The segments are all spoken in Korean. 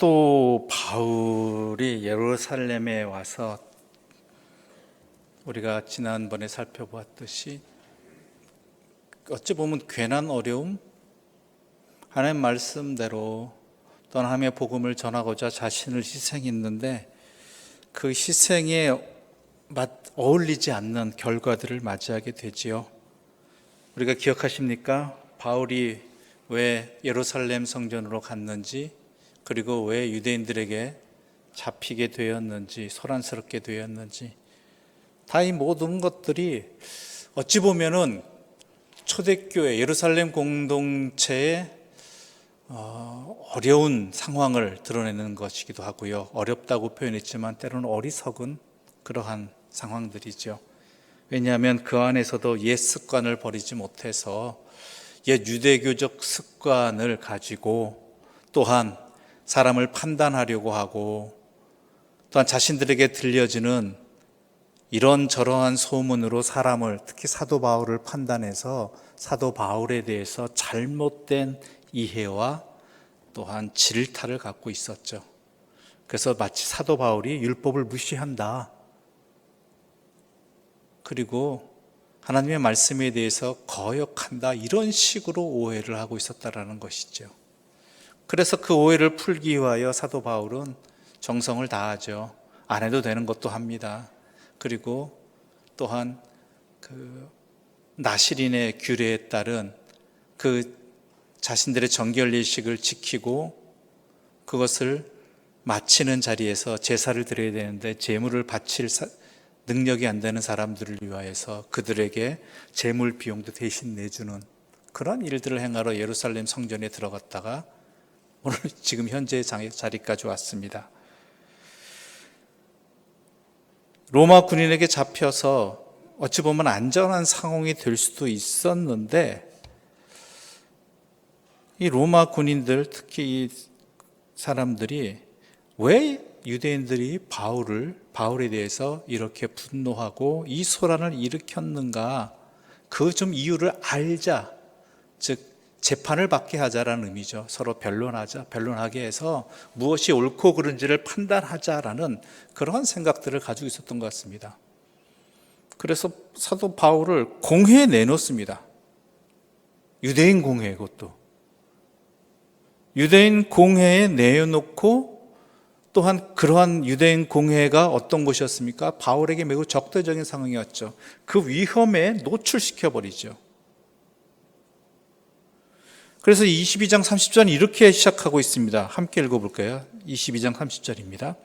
사도 바울이 예루살렘에 와서 우리가 지난번에 살펴보았듯이 어찌 보면 괜한 어려움, 하나님 말씀대로 또 하나님의 복음을 전하고자 자신을 희생했는데 그 희생에 어울리지 않는 결과들을 맞이하게 되지요. 우리가 기억하십니까? 바울이 왜 예루살렘 성전으로 갔는지, 그리고 왜 유대인들에게 잡히게 되었는지, 소란스럽게 되었는지, 다 이 모든 것들이 어찌 보면은 초대교회 예루살렘 공동체의 어려운 상황을 드러내는 것이기도 하고요. 어렵다고 표현했지만 때로는 어리석은 그러한 상황들이죠. 왜냐하면 그 안에서도 옛 습관을 버리지 못해서 옛 유대교적 습관을 가지고 또한 사람을 판단하려고 하고, 또한 자신들에게 들려지는 이런저러한 소문으로 사람을, 특히 사도 바울을 판단해서 사도 바울에 대해서 잘못된 이해와 또한 질타를 갖고 있었죠. 그래서 마치 사도 바울이 율법을 무시한다, 그리고 하나님의 말씀에 대해서 거역한다, 이런 식으로 오해를 하고 있었다라는 것이죠. 그래서 그 오해를 풀기 위하여 사도 바울은 정성을 다하죠. 안 해도 되는 것도 합니다. 그리고 또한 그 나실인의 규례에 따른 그 자신들의 정결례식을 지키고 그것을 마치는 자리에서 제사를 드려야 되는데 제물을 바칠 능력이 안 되는 사람들을 위하여서 그들에게 제물 비용도 대신 내주는 그런 일들을 행하러 예루살렘 성전에 들어갔다가 오늘 지금 현재의 자리까지 왔습니다. 로마 군인에게 잡혀서 어찌 보면 안전한 상황이 될 수도 있었는데, 이 로마 군인들, 특히 이 사람들이 왜 유대인들이 바울에 대해서 이렇게 분노하고 이 소란을 일으켰는가, 그 좀 이유를 알자, 즉 재판을 받게 하자라는 의미죠. 서로 변론하게 해서 무엇이 옳고 그른지를 판단하자라는 그런 생각들을 가지고 있었던 것 같습니다. 그래서 사도 바울을 공회에 내놓습니다. 유대인 공회에, 그것도 유대인 공회에 내놓고, 또한 그러한 유대인 공회가 어떤 곳이었습니까? 바울에게 매우 적대적인 상황이었죠. 그 위험에 노출시켜버리죠. 그래서 22장 30절은 이렇게 시작하고 있습니다. 함께 읽어볼까요? 22장 30절입니다.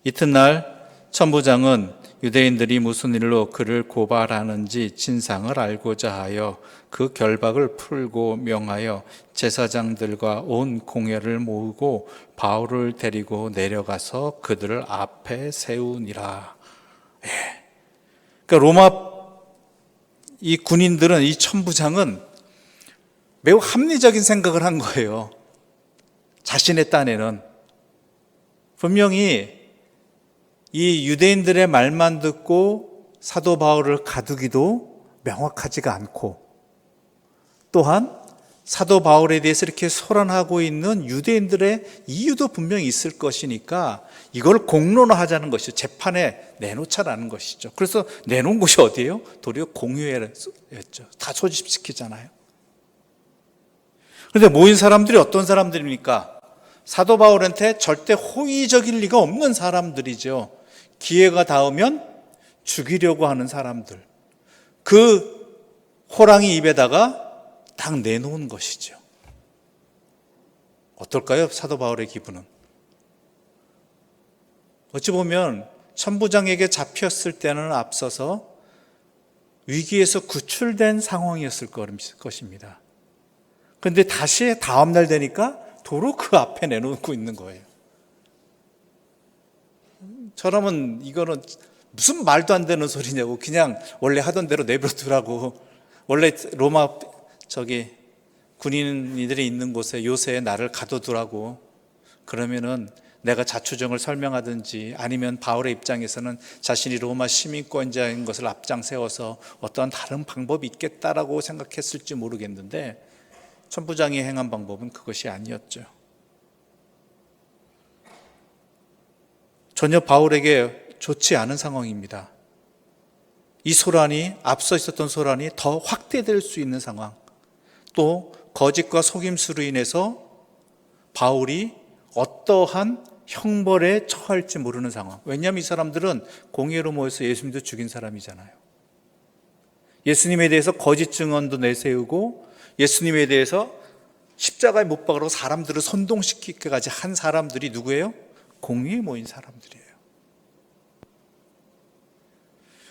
이튿날 천부장은 유대인들이 무슨 일로 그를 고발하는지 진상을 알고자 하여 그 결박을 풀고 명하여 제사장들과 온 공회를 모으고 바울을 데리고 내려가서 그들을 앞에 세우니라. 그러니까 로마 이 군인들은, 이 천부장은 매우 합리적인 생각을 한 거예요. 자신의 딴에는 분명히 이 유대인들의 말만 듣고 사도 바울을 가두기도 명확하지가 않고, 또한 사도 바울에 대해서 이렇게 소란하고 있는 유대인들의 이유도 분명히 있을 것이니까 이걸 공론화하자는 것이죠. 재판에 내놓자라는 것이죠. 그래서 내놓은 곳이 어디예요? 도리어 공회였죠. 다 소집시키잖아요. 그런데 모인 사람들이 어떤 사람들입니까? 사도 바울한테 절대 호의적일 리가 없는 사람들이죠. 기회가 닿으면 죽이려고 하는 사람들. 그 호랑이 입에다가 딱 내놓은 것이죠. 어떨까요? 사도 바울의 기분은. 어찌 보면 천부장에게 잡혔을 때는 앞서서 위기에서 구출된 상황이었을 것입니다. 그런데 다시 다음날 되니까 도로 그 앞에 내놓고 있는 거예요. 저라면 이거는 무슨 말도 안 되는 소리냐고, 그냥 원래 하던 대로 내버려두라고, 원래 로마 군인들이 있는 곳에 요새에 나를 가둬두라고, 그러면은 내가 자초정을 설명하든지, 아니면 바울의 입장에서는 자신이 로마 시민권자인 것을 앞장 세워서 어떠한 다른 방법이 있겠다라고 생각했을지 모르겠는데, 천부장이 행한 방법은 그것이 아니었죠. 전혀 바울에게 좋지 않은 상황입니다. 이 소란이, 앞서 있었던 소란이 더 확대될 수 있는 상황, 또 거짓과 속임수로 인해서 바울이 어떠한 형벌에 처할지 모르는 상황. 왜냐하면 이 사람들은 공회로 모여서 예수님도 죽인 사람이잖아요. 예수님에 대해서 거짓 증언도 내세우고 예수님에 대해서 십자가에 못 박으라고 사람들을 선동시키기까지 한 사람들이 누구예요? 공회에 모인 사람들이에요.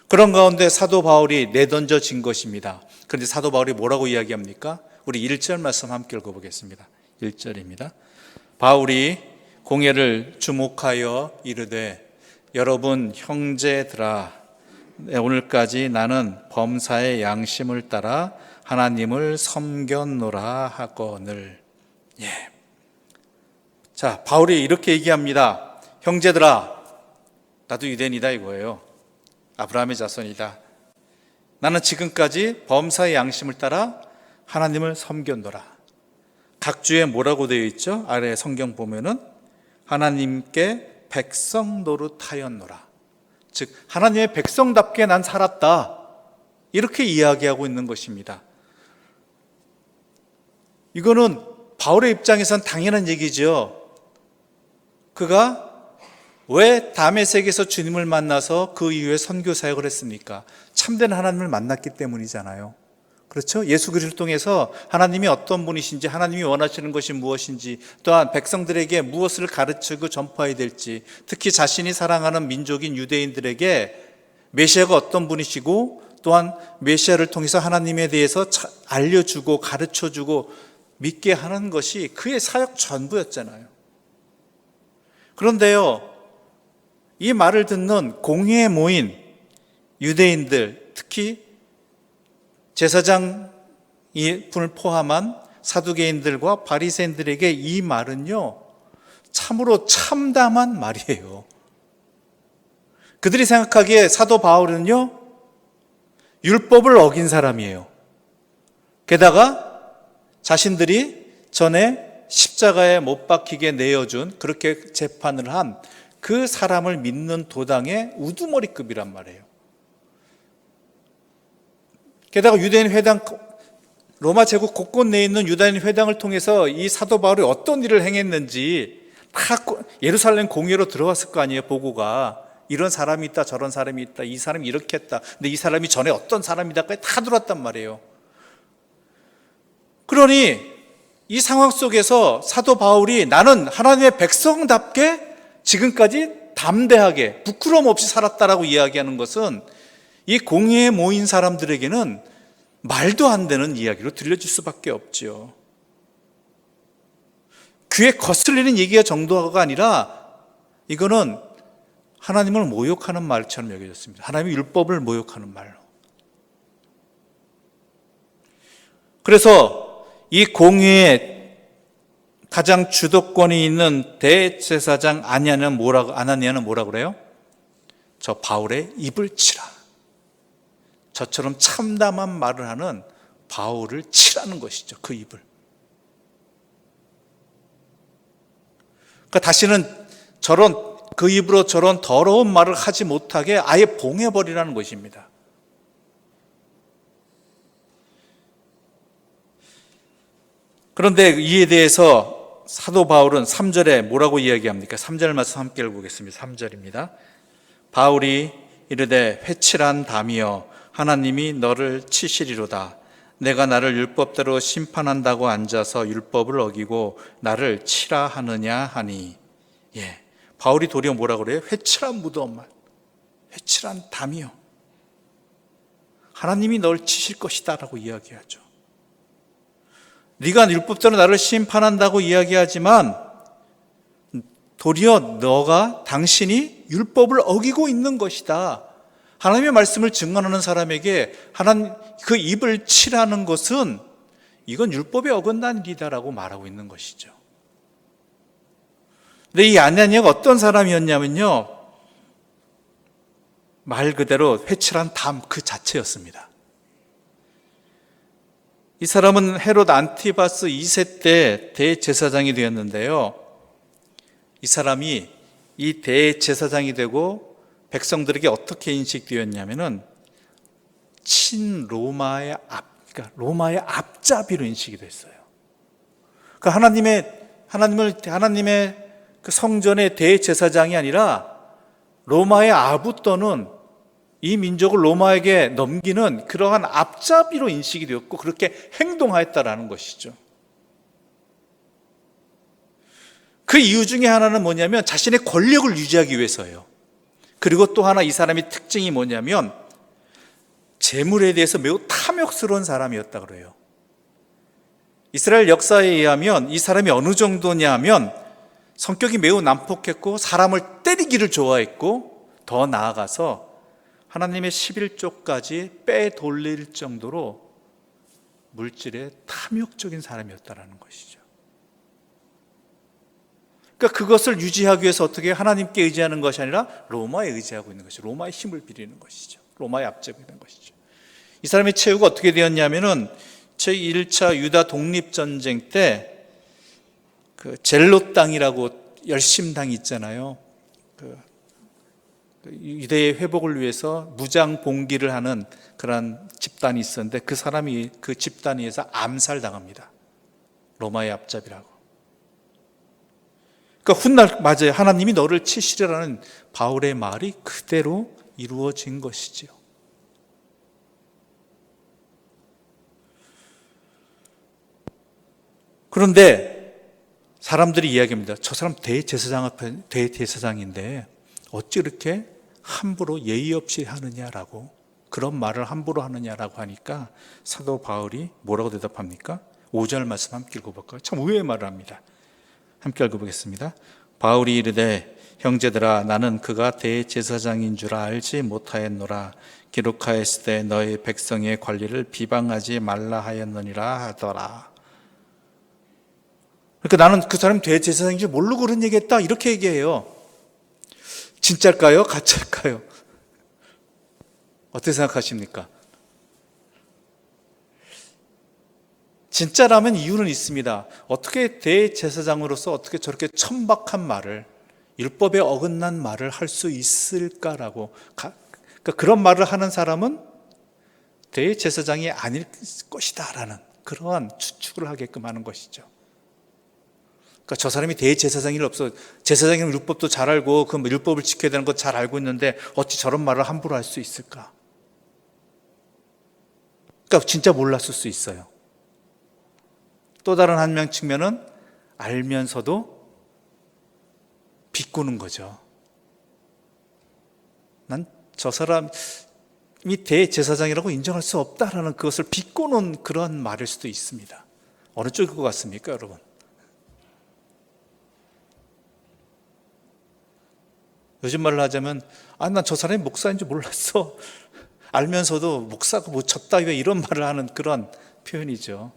그런 가운데 사도 바울이 내던져진 것입니다. 그런데 사도 바울이 뭐라고 이야기합니까? 우리 1절 말씀 함께 읽어보겠습니다. 1절입니다. 바울이 공회를 주목하여 이르되 여러분 형제들아, 오늘까지 나는 범사의 양심을 따라 하나님을 섬겼노라 하거늘. 자, 바울이 이렇게 얘기합니다. 형제들아, 나도 유대인이다 이거예요. 아브라함의 자손이다. 나는 지금까지 범사의 양심을 따라 하나님을 섬겼노라. 각주에 뭐라고 되어 있죠? 아래 성경 보면은 하나님께 백성 노릇하였노라. 즉 하나님의 백성답게 난 살았다. 이렇게 이야기하고 있는 것입니다. 이거는 바울의 입장에선 당연한 얘기죠. 그가 왜 다메섹에서 주님을 만나서 그 이후에 선교 사역을 했습니까? 참된 하나님을 만났기 때문이잖아요. 그렇죠? 예수 그리스도를 통해서 하나님이 어떤 분이신지, 하나님이 원하시는 것이 무엇인지, 또한 백성들에게 무엇을 가르치고 전파해야 될지, 특히 자신이 사랑하는 민족인 유대인들에게 메시아가 어떤 분이시고, 또한 메시아를 통해서 하나님에 대해서 알려주고 가르쳐주고 믿게 하는 것이 그의 사역 전부였잖아요. 그런데요, 이 말을 듣는 공회에 모인 유대인들, 특히 제사장 분을 포함한 사두개인들과 바리새인들에게 이 말은요, 참으로 참담한 말이에요. 그들이 생각하기에 사도 바울은요, 율법을 어긴 사람이에요. 게다가 자신들이 전에 십자가에 못 박히게 내어준, 그렇게 재판을 한 그 사람을 믿는 도당의 우두머리급이란 말이에요. 게다가 유대인 회당, 로마 제국 곳곳 내에 있는 유다인 회당을 통해서 이 사도 바울이 어떤 일을 행했는지 다 예루살렘 공회로 들어왔을 거 아니에요. 보고가 이런 사람이 있다, 저런 사람이 있다, 이 사람이 이렇게 했다, 근데 이 사람이 전에 어떤 사람이다까지 다 들어왔단 말이에요. 그러니 이 상황 속에서 사도 바울이 나는 하나님의 백성답게 지금까지 담대하게 부끄러움 없이 살았다라고 이야기하는 것은 이 공회에 모인 사람들에게는 말도 안 되는 이야기로 들려질 수밖에 없죠. 귀에 거슬리는 얘기가 정도가 아니라 이거는 하나님을 모욕하는 말처럼 여겨졌습니다. 하나님의 율법을 모욕하는 말로. 그래서 이 공회에 가장 주도권이 있는 대제사장 아나니아는 뭐라고 그래요? 저 바울의 입을 치라. 저처럼 참담한 말을 하는 바울을 치라는 것이죠. 그 입을. 그러니까 다시는 그 입으로 저런 더러운 말을 하지 못하게 아예 봉해버리라는 것입니다. 그런데 이에 대해서 사도 바울은 3절에 뭐라고 이야기합니까? 3절 말씀 함께 읽어보겠습니다. 3절입니다. 바울이 이르되 회칠한 담이여 하나님이 너를 치시리로다. 내가 나를 율법대로 심판한다고 앉아서 율법을 어기고 나를 치라 하느냐 하니. 바울이 도리어 뭐라고 그래요? 회칠한 무더운 말, 회칠한 담이요, 하나님이 널 치실 것이다 라고 이야기하죠. 네가 율법대로 나를 심판한다고 이야기하지만 도리어 당신이 율법을 어기고 있는 것이다. 하나님의 말씀을 증언하는 사람에게 하나님 그 입을 치라는 것은 이건 율법에 어긋난 일이다라고 말하고 있는 것이죠. 근데 이 아나니아가 어떤 사람이었냐면요, 말 그대로 회칠한 담 그 자체였습니다. 이 사람은 헤롯 안티바스 2세 때 대제사장이 되었는데요, 이 사람이 이 대제사장이 되고 백성들에게 어떻게 인식되었냐면은 친로마의 그러니까 로마의 앞잡이로 인식이 됐어요. 그러니까 하나님의 그 성전의 대제사장이 아니라 로마의 아부떠는 이 민족을 로마에게 넘기는 그러한 앞잡이로 인식이 되었고 그렇게 행동하였다라는 것이죠. 그 이유 중에 하나는 뭐냐면 자신의 권력을 유지하기 위해서예요. 그리고 또 하나 이 사람의 특징이 뭐냐면 재물에 대해서 매우 탐욕스러운 사람이었다 그래요. 이스라엘 역사에 의하면 이 사람이 어느 정도냐 하면 성격이 매우 난폭했고 사람을 때리기를 좋아했고 더 나아가서 하나님의 11조까지 빼돌릴 정도로 물질에 탐욕적인 사람이었다는 것이죠. 그러니까 그것을 유지하기 위해서 어떻게 하나님께 의지하는 것이 아니라 로마에 의지하고 있는 것이죠. 로마의 힘을 빌리는 것이죠. 로마의 앞잡이 된 것이죠. 이 사람의 최후가 어떻게 되었냐면은 제1차 유다 독립전쟁 때 그 젤롯 당이라고 열심당이 있잖아요. 그 유대의 회복을 위해서 무장 봉기를 하는 그런 집단이 있었는데 그 사람이 그 집단에 의해서 암살당합니다. 로마의 앞잡이라고. 그러니까 훗날 맞아요. 하나님이 너를 치시리라는 바울의 말이 그대로 이루어진 것이지요. 그런데 사람들이 이야기합니다. 저 사람 대제사장인데 어찌 이렇게 함부로 예의 없이 하느냐라고, 그런 말을 함부로 하느냐라고 하니까 사도 바울이 뭐라고 대답합니까? 5절 말씀 함께 읽어볼까요? 참 의외의 말을 합니다. 함께 읽어보겠습니다. 바울이 이르되 형제들아 나는 그가 대제사장인 줄 알지 못하였노라. 기록하였을 때 너희 백성의 관리를 비방하지 말라 하였느니라 하더라. 그러니까 나는 그 사람이 대제사장인 줄 모르고 그런 얘기했다 이렇게 얘기해요. 진짜일까요? 가짜일까요? 어떻게 생각하십니까? 진짜라면 이유는 있습니다. 어떻게 대제사장으로서 어떻게 저렇게 천박한 말을, 율법에 어긋난 말을 할 수 있을까라고, 그러니까 그런 말을 하는 사람은 대제사장이 아닐 것이다라는 그러한 추측을 하게끔 하는 것이죠. 그러니까 저 사람이 대제사장일 없어, 제사장이면 율법도 잘 알고 그 율법을 지켜야 되는 거 잘 알고 있는데 어찌 저런 말을 함부로 할 수 있을까? 그러니까 진짜 몰랐을 수 있어요. 또 다른 한 명 측면은 알면서도 비꼬는 거죠. 난 저 사람이 대제사장이라고 인정할 수 없다라는 그것을 비꼬는 그런 말일 수도 있습니다. 어느 쪽일 것 같습니까, 여러분? 요즘 말로 하자면 난 저 사람이 목사인 줄 몰랐어. 알면서도 목사가 뭐 졌다 왜 이런 말을 하는 그런 표현이죠.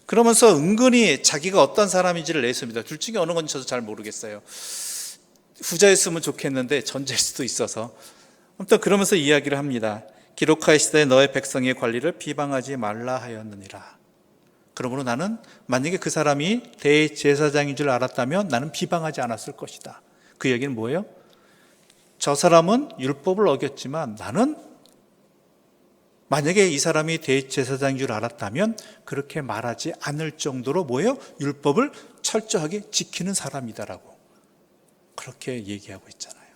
그러면서 은근히 자기가 어떤 사람인지를 내세웁니다. 둘 중에 어느 건지 저도 잘 모르겠어요. 후자였으면 좋겠는데 전자일 수도 있어서. 아무튼 그러면서 이야기를 합니다. 기록하시되 너의 백성의 관리를 비방하지 말라 하였느니라. 그러므로 나는 만약에 그 사람이 대제사장인 줄 알았다면 나는 비방하지 않았을 것이다. 그 얘기는 뭐예요? 저 사람은 율법을 어겼지만 나는 만약에 이 사람이 대제사장인 줄 알았다면 그렇게 말하지 않을 정도로 뭐예요? 율법을 철저하게 지키는 사람이다라고 그렇게 얘기하고 있잖아요.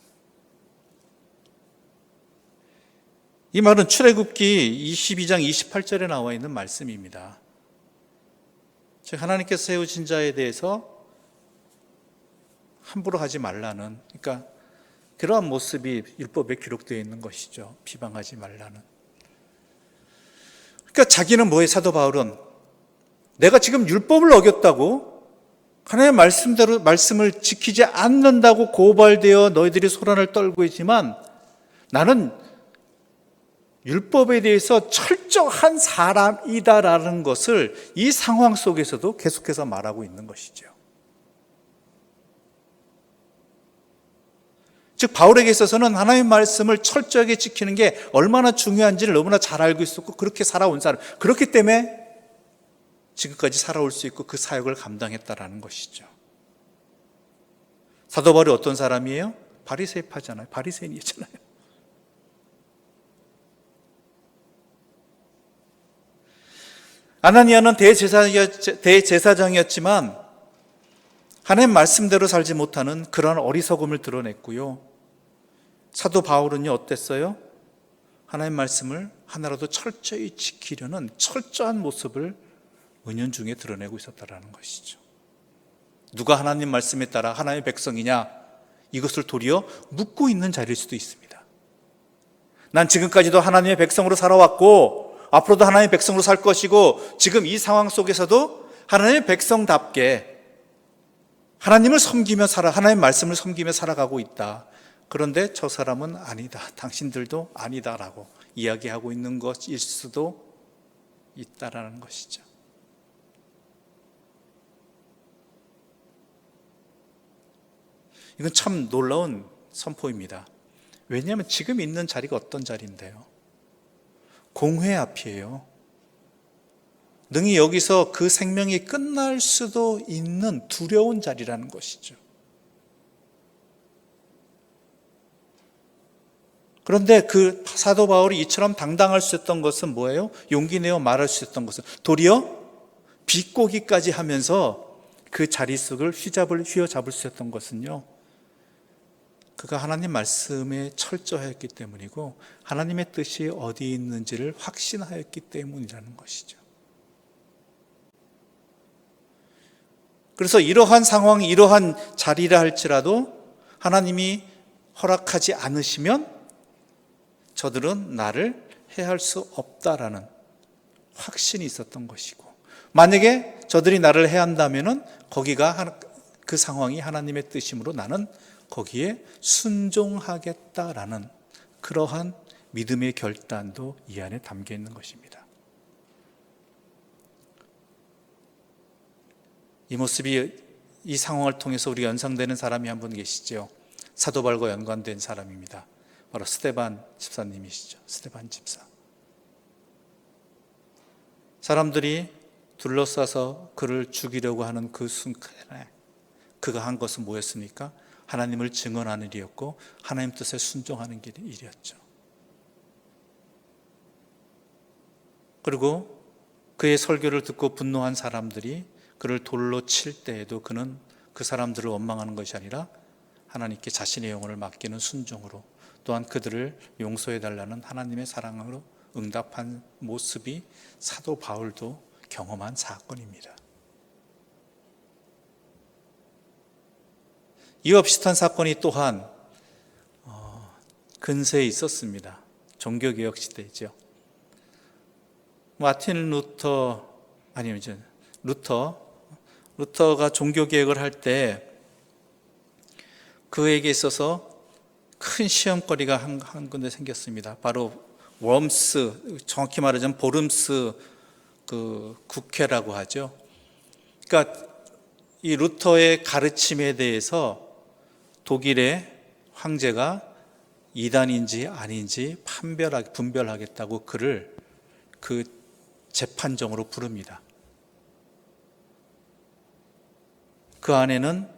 이 말은 출애굽기 22장 28절에 나와 있는 말씀입니다. 즉 하나님께서 세우신 자에 대해서 함부로 하지 말라는, 그러니까 그러한 모습이 율법에 기록되어 있는 것이죠. 비방하지 말라는. 그러니까 자기는 뭐예요? 사도 바울은 내가 지금 율법을 어겼다고, 하나님의 말씀대로 말씀을 지키지 않는다고 고발되어 너희들이 소란을 떨고 있지만 나는 율법에 대해서 철저한 사람이다라는 것을 이 상황 속에서도 계속해서 말하고 있는 것이죠. 즉 바울에게 있어서는 하나님의 말씀을 철저하게 지키는 게 얼마나 중요한지를 너무나 잘 알고 있었고 그렇게 살아온 사람, 그렇기 때문에 지금까지 살아올 수 있고 그 사역을 감당했다라는 것이죠. 사도 바울이 어떤 사람이에요? 바리새파잖아요. 바리새인이잖아요. 아나니아는 대제사장이었지만 하나님 말씀대로 살지 못하는 그런 어리석음을 드러냈고요. 사도 바울은요, 어땠어요? 하나님 말씀을 하나라도 철저히 지키려는 철저한 모습을 은연중에 드러내고 있었다는 것이죠. 누가 하나님 말씀에 따라 하나님의 백성이냐, 이것을 도리어 묻고 있는 자리일 수도 있습니다. 난 지금까지도 하나님의 백성으로 살아왔고 앞으로도 하나님의 백성으로 살 것이고 지금 이 상황 속에서도 하나님의 백성답게 하나님을 섬기며 하나님의 말씀을 섬기며 살아가고 있다. 그런데 저 사람은 아니다, 당신들도 아니다라고 이야기하고 있는 것일 수도 있다라는 것이죠. 이건 참 놀라운 선포입니다. 왜냐하면 지금 있는 자리가 어떤 자리인데요? 공회 앞이에요. 능히 여기서 그 생명이 끝날 수도 있는 두려운 자리라는 것이죠. 그런데 그 사도 바울이 이처럼 당당할 수 있었던 것은 뭐예요? 용기 내어 말할 수 있었던 것은 도리어 비꼬기까지 하면서 그 자리 속을 휘어잡을 수 있었던 것은요, 그가 하나님 말씀에 철저하였기 때문이고 하나님의 뜻이 어디 있는지를 확신하였기 때문이라는 것이죠. 그래서 이러한 상황, 이러한 자리라 할지라도 하나님이 허락하지 않으시면 저들은 나를 해할 수 없다라는 확신이 있었던 것이고, 만약에 저들이 나를 해한다면은 거기가 그 상황이 하나님의 뜻이므로 나는 거기에 순종하겠다라는 그러한 믿음의 결단도 이 안에 담겨 있는 것입니다. 이 모습이, 이 상황을 통해서 우리 연상되는 사람이 한 분 계시죠. 사도 바울과 연관된 사람입니다. 바로 스데반 집사님이시죠. 스데반 집사. 사람들이 둘러싸서 그를 죽이려고 하는 그 순간에 그가 한 것은 뭐였습니까? 하나님을 증언하는 일이었고 하나님 뜻에 순종하는 일이었죠. 그리고 그의 설교를 듣고 분노한 사람들이 그를 돌로 칠 때에도 그는 그 사람들을 원망하는 것이 아니라 하나님께 자신의 영혼을 맡기는 순종으로, 또한 그들을 용서해달라는 하나님의 사랑으로 응답한 모습이 사도 바울도 경험한 사건입니다. 이와 비슷한 사건이 또한 근세에 있었습니다. 종교개혁 시대이죠. 마틴 루터가 종교개혁을 할 때 그에게 있어서 큰 시험거리가 한 군데 생겼습니다. 바로 웜스, 정확히 말하자면 보름스 그 국회라고 하죠. 그러니까 이 루터의 가르침에 대해서 독일의 황제가 이단인지 아닌지 분별하겠다고 그를 그 재판정으로 부릅니다. 그 안에는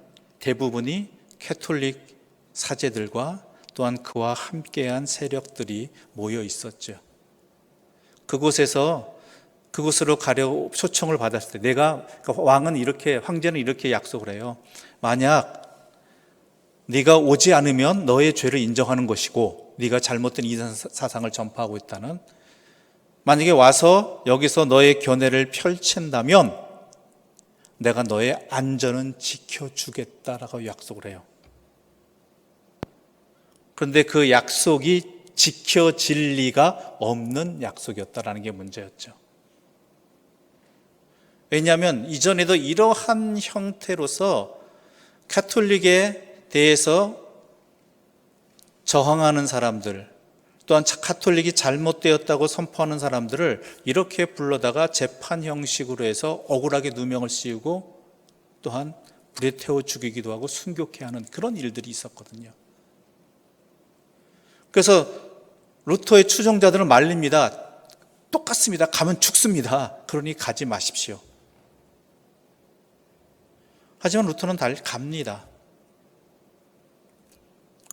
대부분이 캐톨릭 사제들과 또한 그와 함께한 세력들이 모여 있었죠. 그곳으로 가려고 초청을 받았을 때 황제는 이렇게 약속을 해요. 만약 네가 오지 않으면 너의 죄를 인정하는 것이고 네가 잘못된 이단 사상을 전파하고 있다는, 만약에 와서 여기서 너의 견해를 펼친다면 내가 너의 안전은 지켜주겠다라고 약속을 해요. 그런데 그 약속이 지켜질 리가 없는 약속이었다라는 게 문제였죠. 왜냐하면 이전에도 이러한 형태로서 가톨릭에 대해서 저항하는 사람들, 또한 가톨릭이 잘못되었다고 선포하는 사람들을 이렇게 불러다가 재판 형식으로 해서 억울하게 누명을 씌우고 또한 불에 태워 죽이기도 하고 순교케 하는 그런 일들이 있었거든요. 그래서 루터의 추종자들은 말립니다. 똑같습니다. 가면 죽습니다. 그러니 가지 마십시오. 하지만 루터는 갑니다.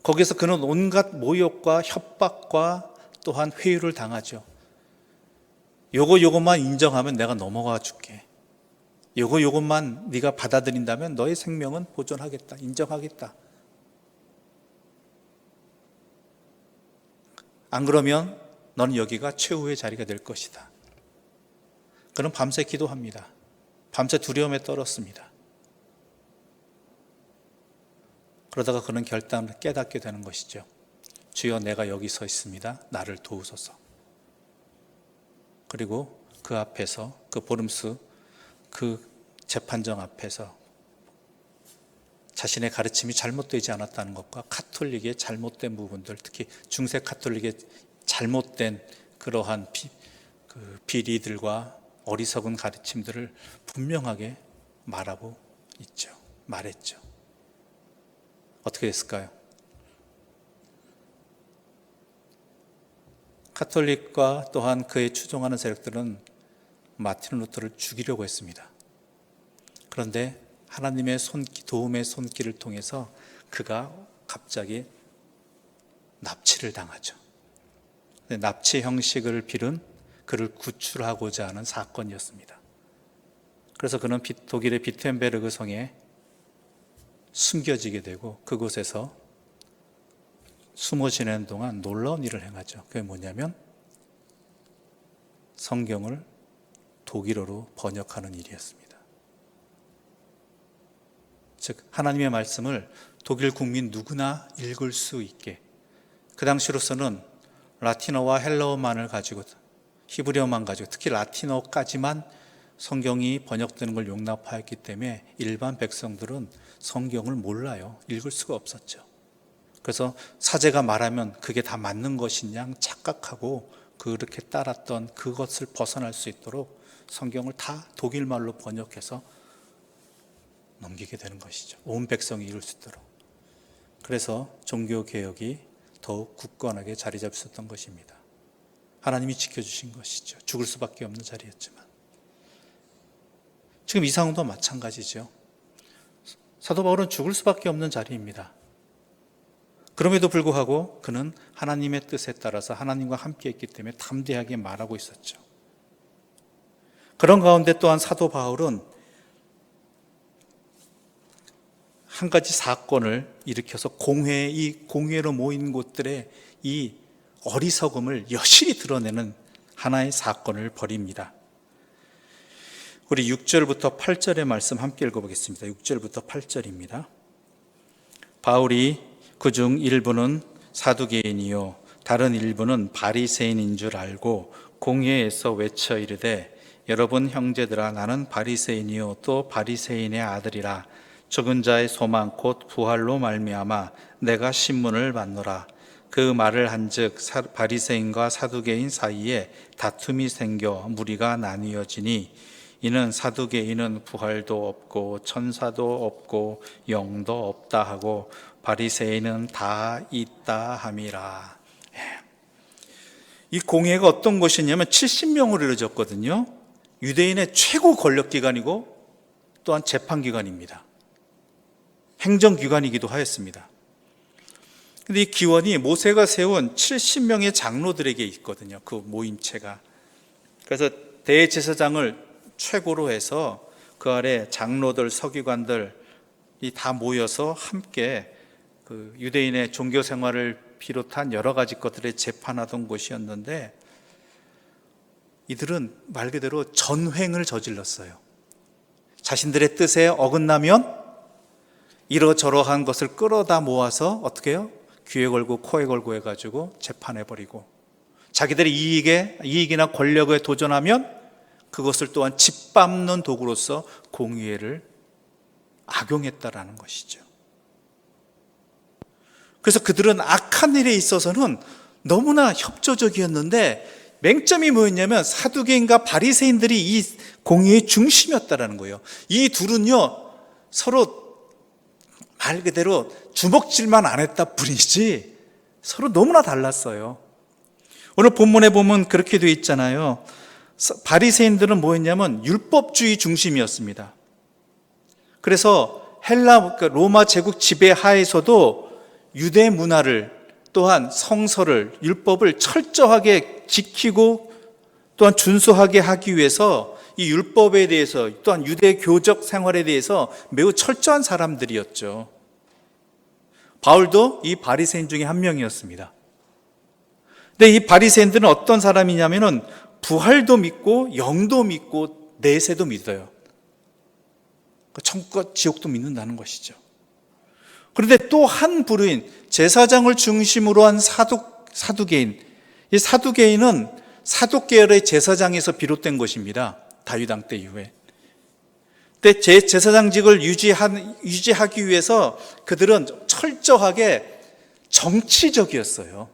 거기서 그는 온갖 모욕과 협박과 또한 회유를 당하죠. 요것만 인정하면 내가 넘어가 줄게. 요것만 네가 받아들인다면 너의 생명은 보존하겠다. 인정하겠다. 안 그러면 너는 여기가 최후의 자리가 될 것이다. 그는 밤새 기도합니다. 밤새 두려움에 떨었습니다. 그러다가 그는 결단을 깨닫게 되는 것이죠. 주여, 내가 여기 서 있습니다. 나를 도우소서. 그리고 그 앞에서, 그 보름수, 그 재판정 앞에서 자신의 가르침이 잘못되지 않았다는 것과 가톨릭의 잘못된 부분들, 특히 중세 가톨릭의 잘못된 그러한 비리들과 어리석은 가르침들을 분명하게 말했죠. 어떻게 됐을까요? 가톨릭과 또한 그에 추종하는 세력들은 마틴 루터를 죽이려고 했습니다. 그런데 하나님의 도움의 손길을 통해서 그가 갑자기 납치를 당하죠. 납치 형식을 빌은 그를 구출하고자 하는 사건이었습니다. 그래서 그는 독일의 비텐베르그 성에 숨겨지게 되고 그곳에서 숨어 지내는 동안 놀라운 일을 행하죠. 그게 뭐냐면 성경을 독일어로 번역하는 일이었습니다. 즉 하나님의 말씀을 독일 국민 누구나 읽을 수 있게, 그 당시로서는 라틴어와 헬라어만을 가지고, 히브리어만 가지고, 특히 라틴어까지만 성경이 번역되는 걸 용납하였기 때문에 일반 백성들은 성경을 몰라요. 읽을 수가 없었죠. 그래서 사제가 말하면 그게 다 맞는 것이냐 착각하고 그렇게 따랐던 그것을 벗어날 수 있도록 성경을 다 독일말로 번역해서 넘기게 되는 것이죠. 온 백성이 읽을 수 있도록. 그래서 종교개혁이 더욱 굳건하게 자리 잡혔던 것입니다. 하나님이 지켜주신 것이죠. 죽을 수밖에 없는 자리였지만. 지금 이 상황도 마찬가지죠. 사도 바울은 죽을 수밖에 없는 자리입니다. 그럼에도 불구하고 그는 하나님의 뜻에 따라서 하나님과 함께 했기 때문에 담대하게 말하고 있었죠. 그런 가운데 또한 사도 바울은 한 가지 사건을 일으켜서 이 공회로 모인 곳들의 이 어리석음을 여실히 드러내는 하나의 사건을 벌입니다. 우리 6절부터 8절의 말씀 함께 읽어보겠습니다. 6절부터 8절입니다. 바울이 그중 일부는 사두개인이요 다른 일부는 바리새인인 줄 알고 공회에서 외쳐 이르되 여러분 형제들아, 나는 바리새인이요 또 바리새인의 아들이라. 죽은 자의 소망 곧 부활로 말미암아 내가 신문을 받노라. 그 말을 한즉 바리새인과 사두개인 사이에 다툼이 생겨 무리가 나뉘어지니 이는 사두개인은 부활도 없고 천사도 없고 영도 없다 하고 바리새인은 다 있다 함이라. 이 공회가 어떤 것이냐면 70명으로 이루어졌거든요. 유대인의 최고 권력기관이고 또한 재판기관입니다. 행정기관이기도 하였습니다. 근데 이 기원이 모세가 세운 70명의 장로들에게 있거든요. 그 모임체가. 그래서 대제사장을 최고로 해서 그 아래 장로들, 서기관들이 다 모여서 함께 그 유대인의 종교 생활을 비롯한 여러 가지 것들을 재판하던 곳이었는데 이들은 말 그대로 전횡을 저질렀어요. 자신들의 뜻에 어긋나면 이러저러한 것을 끌어다 모아서 어떻게 해요? 귀에 걸고 코에 걸고 해가지고 재판해버리고 자기들의 이익이나 권력에 도전하면 그것을 또한 짓밟는 도구로서 공의회를 악용했다라는 것이죠. 그래서 그들은 악한 일에 있어서는 너무나 협조적이었는데 맹점이 뭐였냐면 사두개인과 바리새인들이 이 공의의 중심이었다라는 거예요. 이 둘은요 서로 말 그대로 주먹질만 안 했다 뿐이지 서로 너무나 달랐어요. 오늘 본문에 보면 그렇게 되어 있잖아요. 바리새인들은 뭐였냐면 율법주의 중심이었습니다. 그래서 그러니까 로마 제국 지배 하에서도 유대 문화를 또한 성서를 율법을 철저하게 지키고 또한 준수하게 하기 위해서 이 율법에 대해서 또한 유대 교적 생활에 대해서 매우 철저한 사람들이었죠. 바울도 이 바리새인 중에 한 명이었습니다. 근데 이 바리새인들은 어떤 사람이냐면은 부활도 믿고 영도 믿고 내세도 믿어요. 천국과 지옥도 믿는다는 것이죠. 그런데 또 한 부류인 제사장을 중심으로 한 사두개인, 이 사두개인은 사두계열의 제사장에서 비롯된 것입니다. 다윗 왕 때 이후에. 근데 제사장직을 유지하기 위해서 그들은 철저하게 정치적이었어요.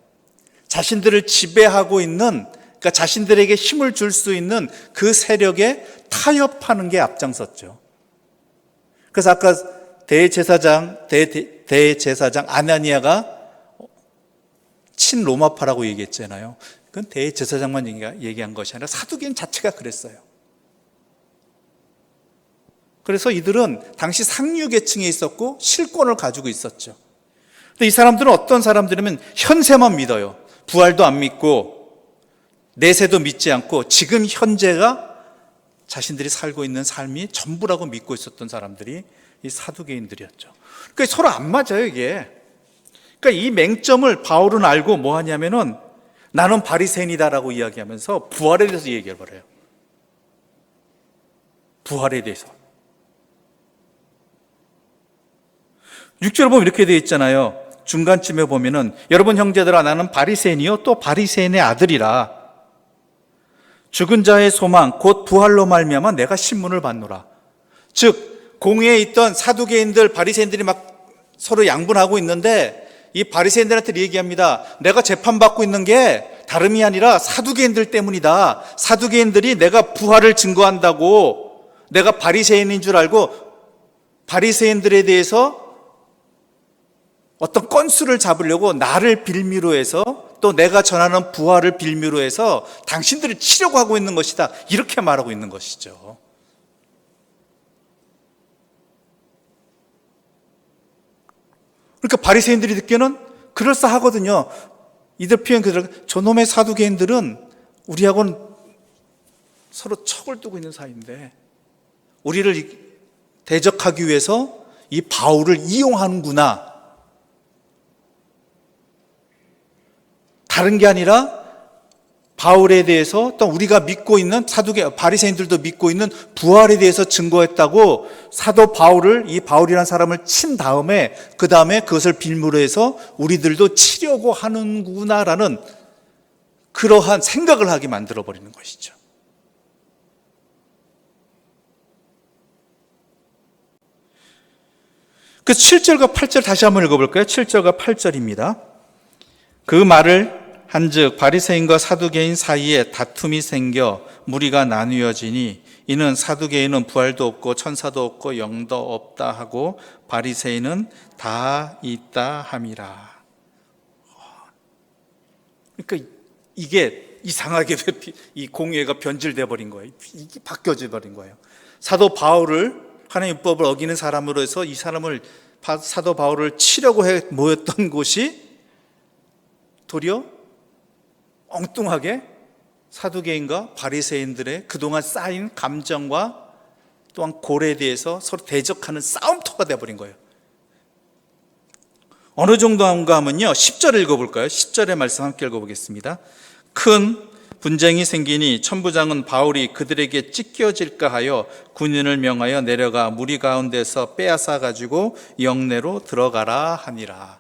자신들을 지배하고 있는, 그러니까 자신들에게 힘을 줄 수 있는 그 세력에 타협하는 게 앞장섰죠. 그래서 아까 대제사장 아나니아가 친로마파라고 얘기했잖아요. 그건 대제사장만 얘기한 것이 아니라 사두개인 자체가 그랬어요. 그래서 이들은 당시 상류계층에 있었고 실권을 가지고 있었죠. 근데 이 사람들은 어떤 사람들이면 현세만 믿어요. 부활도 안 믿고 내세도 믿지 않고 지금 현재가 자신들이 살고 있는 삶이 전부라고 믿고 있었던 사람들이 이 사두개인들이었죠. 그러니까 서로 안 맞아요, 이게. 그러니까 이 맹점을 바울은 알고 뭐 하냐면은 나는 바리새인이다라고 이야기하면서 부활에 대해서 얘기해버려요. 부활에 대해서. 6절 보면 이렇게 되어 있잖아요. 중간쯤에 보면은 여러분 형제들아 나는 바리새인이요 또 바리새인의 아들이라. 죽은 자의 소망 곧 부활로 말미암아 내가 신문을 받노라. 즉 공회에 있던 사두개인들 바리새인들이 막 서로 양분하고 있는데 이 바리새인들한테 얘기합니다. 내가 재판받고 있는 게 다름이 아니라 사두개인들 때문이다. 사두개인들이 내가 부활을 증거한다고 내가 바리새인인 줄 알고 바리새인들에 대해서 어떤 건수를 잡으려고 나를 빌미로 해서 또 내가 전하는 부활을 빌미로 해서 당신들을 치려고 하고 있는 것이다. 이렇게 말하고 있는 것이죠. 그러니까 바리새인들이 듣기에는 그럴싸하거든요. 이들 표현 그대로 저놈의 사두개인들은 우리하고는 서로 척을 두고 있는 사이인데 우리를 대적하기 위해서 이 바울을 이용하는구나. 다른 게 아니라 바울에 대해서 또 우리가 믿고 있는 바리새인들도 믿고 있는 부활에 대해서 증거했다고 사도 바울을 이 바울이라는 사람을 친 다음에 그 다음에 그것을 빌미로 해서 우리들도 치려고 하는구나라는 그러한 생각을 하게 만들어 버리는 것이죠. 그 7절과 8절 다시 한번 읽어볼까요? 7절과 8절입니다. 그 말을 한즉 바리새인과 사두개인 사이에 다툼이 생겨 무리가 나뉘어지니 이는 사두개인은 부활도 없고 천사도 없고 영도 없다 하고 바리새인은 다 있다 함이라. 그러니까 이게 이상하게 이 공예가 변질돼 버린 거예요. 이게 바뀌어져 버린 거예요. 사도 바울을 하나님의 율법을 어기는 사람으로 해서 이 사람을 사도 바울을 치려고 해 모였던 곳이 도리어 엉뚱하게 사두개인과 바리새인들의 그동안 쌓인 감정과 또한 고래에 대해서 서로 대적하는 싸움터가 되어버린 거예요. 어느 정도인가 하면요 10절 읽어볼까요? 10절의 말씀 함께 읽어보겠습니다. 큰 분쟁이 생기니 천부장은 바울이 그들에게 찢겨질까 하여 군인을 명하여 내려가 무리 가운데서 빼앗아 가지고 영내로 들어가라 하니라.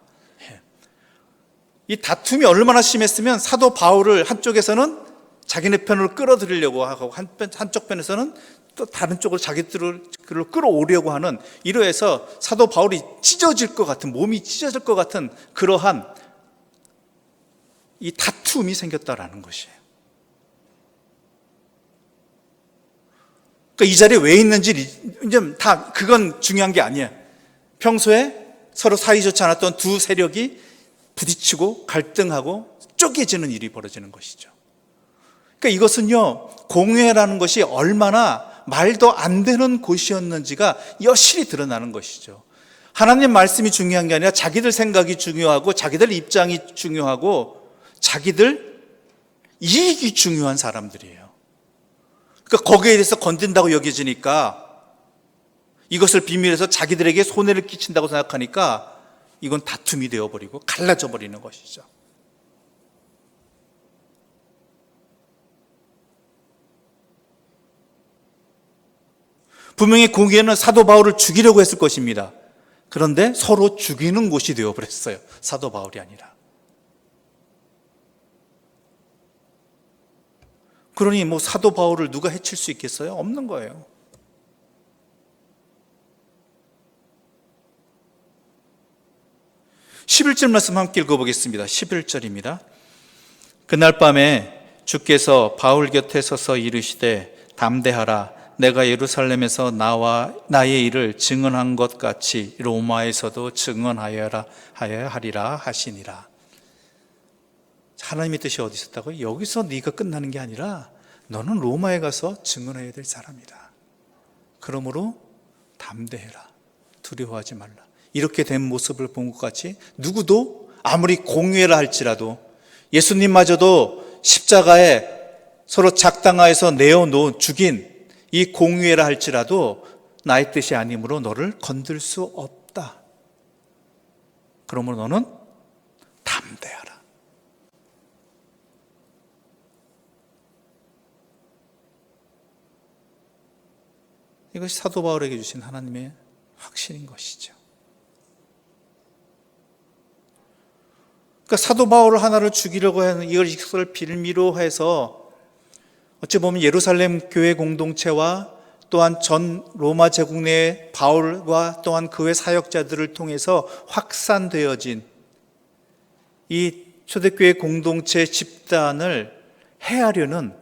이 다툼이 얼마나 심했으면 사도 바울을 한쪽에서는 자기네 편으로 끌어들이려고 하고 한쪽 편에서는 또 다른 쪽으로 자기들을 끌어오려고 하는 이러해서 사도 바울이 찢어질 것 같은 몸이 찢어질 것 같은 그러한 이 다툼이 생겼다라는 것이에요. 그러니까 이 자리에 왜 있는지 이제 다 그건 중요한 게 아니에요. 평소에 서로 사이 좋지 않았던 두 세력이 부딪히고 갈등하고 쪼개지는 일이 벌어지는 것이죠. 그러니까 이것은요 공회라는 것이 얼마나 말도 안 되는 곳이었는지가 여실히 드러나는 것이죠. 하나님 말씀이 중요한 게 아니라 자기들 생각이 중요하고 자기들 입장이 중요하고 자기들 이익이 중요한 사람들이에요. 그러니까 거기에 대해서 건든다고 여겨지니까, 이것을 비밀해서 자기들에게 손해를 끼친다고 생각하니까 이건 다툼이 되어버리고 갈라져 버리는 것이죠. 분명히 공의회는 사도 바울을 죽이려고 했을 것입니다. 그런데 서로 죽이는 곳이 되어버렸어요. 사도 바울이 아니라. 그러니 뭐 사도 바울을 누가 해칠 수 있겠어요? 없는 거예요. (11절) 말씀 함께 읽어보겠습니다. 11절입니다. 그날 밤에 주께서 바울 곁에 서서 이르시되 담대하라. 내가 예루살렘에서 나의 일을 증언한 것 같이 로마에서도 증언하여야 하리라 하시니라. 하나님의 뜻이 어디 있었다고요? 여기서 네가 끝나는 게 아니라 너는 로마에 가서 증언해야 될 사람이다. 그러므로 담대해라. 두려워하지 말라. 이렇게 된 모습을 본 것 같이 누구도 아무리 공유회라 할지라도, 예수님마저도 십자가에 서로 작당하여서 내어놓은 죽인 이 공유회라 할지라도 나의 뜻이 아니므로 너를 건들 수 없다. 그러므로 너는 담대하라. 이것이 사도 바울에게 주신 하나님의 확신인 것이죠. 그러니까 사도 바울 하나를 죽이려고 하는 이것을 빌미로 해서 어찌 보면 예루살렘 교회 공동체와 또한 전 로마 제국 내 바울과 또한 그의 사역자들을 통해서 확산되어진 이 초대교회 공동체 집단을 해하려는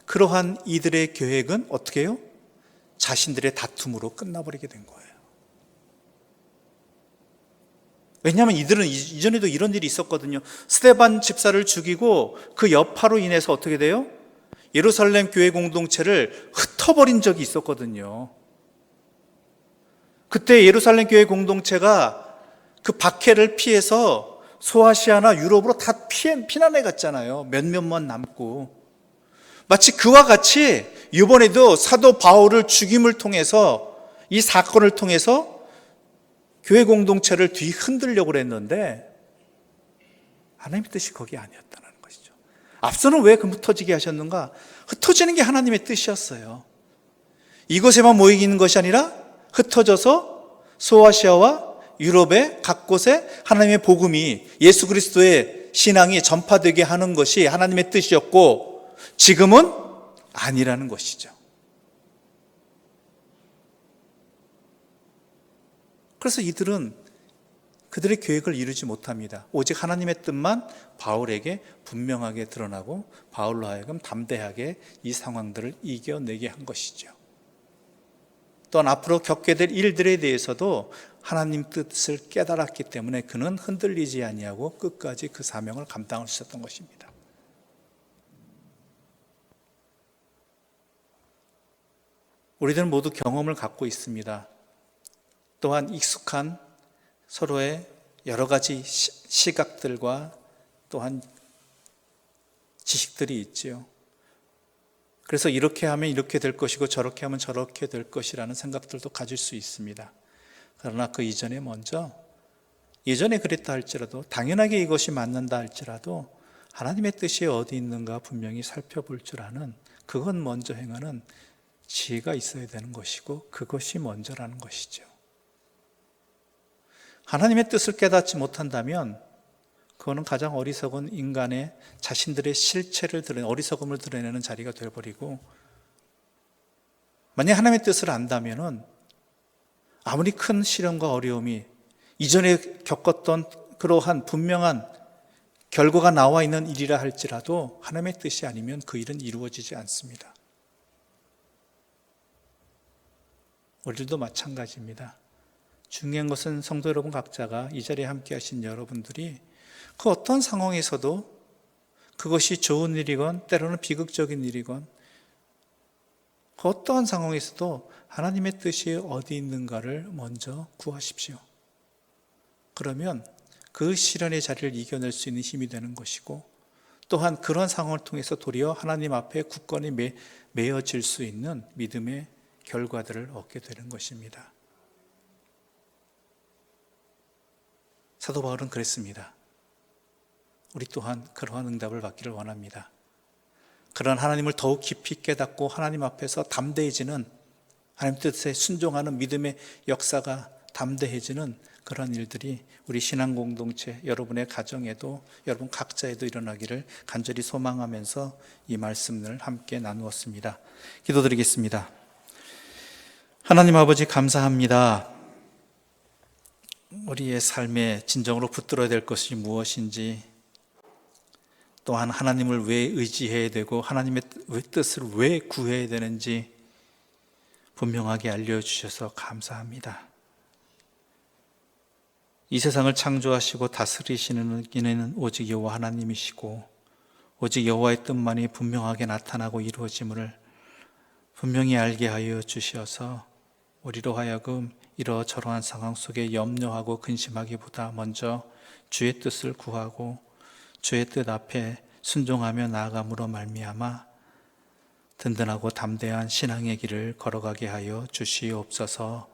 그러한 이들의 계획은 어떻게 해요? 자신들의 다툼으로 끝나버리게 된 거예요. 왜냐하면 이들은 이전에도 이런 일이 있었거든요. 스데반 집사를 죽이고 그 여파로 인해서 어떻게 돼요? 예루살렘 교회 공동체를 흩어버린 적이 있었거든요. 그때 예루살렘 교회 공동체가 그 박해를 피해서 소아시아나 유럽으로 다 피난해 갔잖아요. 몇몇만 남고. 마치 그와 같이 이번에도 사도 바울을 죽임을 통해서, 이 사건을 통해서 교회 공동체를 뒤흔들려고 했는데 하나님의 뜻이 거기 아니었다는 것이죠. 앞서는 왜 흩어지게 하셨는가? 흩어지는 게 하나님의 뜻이었어요. 이곳에만 모이는 것이 아니라 흩어져서 소아시아와 유럽의 각 곳에 하나님의 복음이, 예수 그리스도의 신앙이 전파되게 하는 것이 하나님의 뜻이었고, 지금은 아니라는 것이죠. 그래서 이들은 그들의 계획을 이루지 못합니다. 오직 하나님의 뜻만 바울에게 분명하게 드러나고 바울로 하여금 담대하게 이 상황들을 이겨내게 한 것이죠. 또한 앞으로 겪게 될 일들에 대해서도 하나님 뜻을 깨달았기 때문에 그는 흔들리지 아니하고 끝까지 그 사명을 감당할 수 있었던 것입니다. 우리들은 모두 경험을 갖고 있습니다. 또한 익숙한 서로의 여러 가지 시각들과 또한 지식들이 있지요. 그래서 이렇게 하면 이렇게 될 것이고 저렇게 하면 저렇게 될 것이라는 생각들도 가질 수 있습니다. 그러나 그 이전에 먼저, 예전에 그랬다 할지라도, 당연하게 이것이 맞는다 할지라도 하나님의 뜻이 어디 있는가 분명히 살펴볼 줄 아는, 그건 먼저 행하는 지혜가 있어야 되는 것이고 그것이 먼저라는 것이죠. 하나님의 뜻을 깨닫지 못한다면 그거는 가장 어리석은 인간의 자신들의 실체를 드러내는, 어리석음을 드러내는 자리가 되어버리고, 만약 하나님의 뜻을 안다면 아무리 큰 시련과 어려움이, 이전에 겪었던 그러한 분명한 결과가 나와 있는 일이라 할지라도 하나님의 뜻이 아니면 그 일은 이루어지지 않습니다. 우리들도 마찬가지입니다. 중요한 것은 성도 여러분 각자가, 이 자리에 함께 하신 여러분들이 그 어떤 상황에서도 그것이 좋은 일이건 때로는 비극적인 일이건 그 어떠한 상황에서도 하나님의 뜻이 어디 있는가를 먼저 구하십시오. 그러면 그 시련의 자리를 이겨낼 수 있는 힘이 되는 것이고, 또한 그런 상황을 통해서 도리어 하나님 앞에 굳건히 매어질 수 있는 믿음의 결과들을 얻게 되는 것입니다. 사도 바울은 그랬습니다. 우리 또한 그러한 응답을 받기를 원합니다. 그런 하나님을 더욱 깊이 깨닫고 하나님 앞에서 담대해지는, 하나님 뜻에 순종하는 믿음의 역사가 담대해지는 그런 일들이 우리 신앙 공동체, 여러분의 가정에도, 여러분 각자에도 일어나기를 간절히 소망하면서 이 말씀을 함께 나누었습니다. 기도드리겠습니다. 하나님 아버지, 감사합니다. 우리의 삶에 진정으로 붙들어야 될 것이 무엇인지, 또한 하나님을 왜 의지해야 되고 하나님의 뜻을 왜 구해야 되는지 분명하게 알려주셔서 감사합니다. 이 세상을 창조하시고 다스리시는 이는 오직 여호와 하나님이시고, 오직 여호와의 뜻만이 분명하게 나타나고 이루어짐을 분명히 알게 하여 주셔서 우리로 하여금 이러저러한 상황 속에 염려하고 근심하기보다 먼저 주의 뜻을 구하고 주의 뜻 앞에 순종하며 나아감으로 말미암아 든든하고 담대한 신앙의 길을 걸어가게 하여 주시옵소서.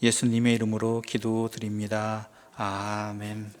예수님의 이름으로 기도드립니다. 아멘.